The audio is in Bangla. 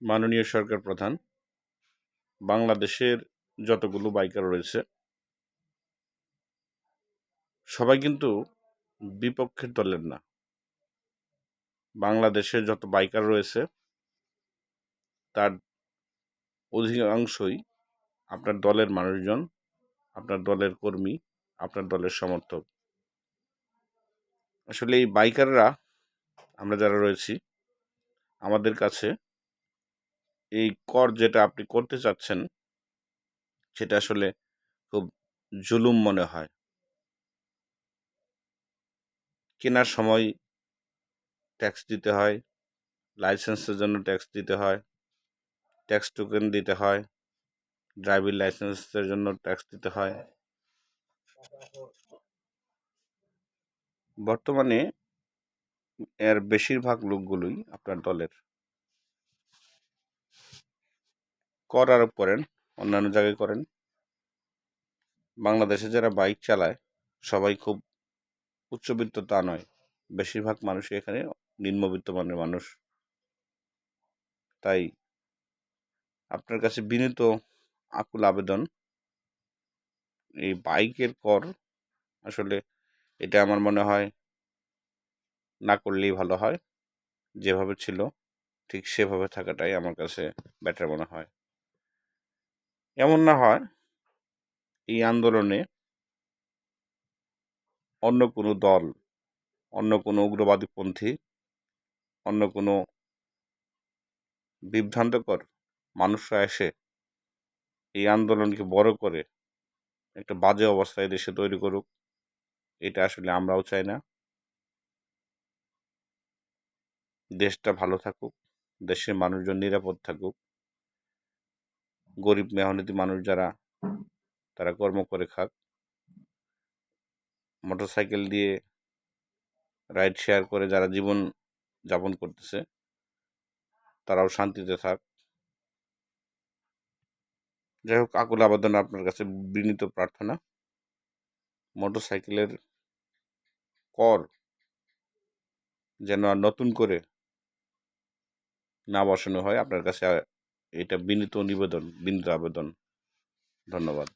মাননীয় সরকার প্রধান, বাংলাদেশের যতগুলো বাইকার রয়েছে সবাই কিন্তু বিপক্ষের দলের না। বাংলাদেশের যত বাইকার রয়েছে তার অধিকাংশই আপনার দলের মানুষজন, আপনার দলের কর্মী, আপনার দলের সমর্থক। আসলে এই বাইকাররা আমরা যারা রয়েছি আমাদের কাছে এই কর যেটা আপনি করতে চাচ্ছেন সেটা আসলে খুব জুলুম মনে হয়। কেনার সময় ট্যাক্স দিতে হয়, লাইসেন্সের জন্য ট্যাক্স দিতে হয়, ট্যাক্স টোকেন দিতে হয়, ড্রাইভিং লাইসেন্সের জন্য ট্যাক্স দিতে হয়। বর্তমানে এর বেশিরভাগ লোকগুলোই আপনার দলের। কর আরোপ করেন, অন্যান্য জায়গায় করেন। বাংলাদেশে যারা বাইক চালায় সবাই খুব উচ্চবিত্ত তা নয়, বেশিরভাগ মানুষই এখানে নিম্নবিত্ত মানের মানুষ। তাই আপনার কাছে বিনীত আকুল আবেদন, এই বাইকের কর আসলে এটা আমার মনে হয় না করলেই ভালো হয়। যেভাবে ছিল ঠিক সেভাবে থাকাটাই আমার কাছে বেটার মনে হয়। এমন না হয় এই আন্দোলনে অন্য কোনো দল, অন্য কোনো উগ্রবাদীপন্থী, অন্য কোনো বিভ্রান্তকর মানুষরা এসে এই আন্দোলনকে বড় করে একটা বাজে অবস্থায় দেশে তৈরি করুক। এটা আসলে আমরাও চাই না। দেশটা ভালো থাকুক, দেশের মানুষজন নিরাপদ থাকুক, গরিব মেহনতি মানুষ যারা তারা কর্ম করে খাক, মোটরসাইকেল দিয়ে রাইড শেয়ার করে যারা জীবন যাপন করতেছে তারাও শান্তিতে থাক। যাই হোক, আকুল আবেদন আপনার কাছে বিনীত প্রার্থনা, মোটরসাইকেলের কর যেন আর নতুন করে না বসানো হয়। আপনার কাছে এটা বিনীত নিবেদন, বিনীত আবেদন। ধন্যবাদ।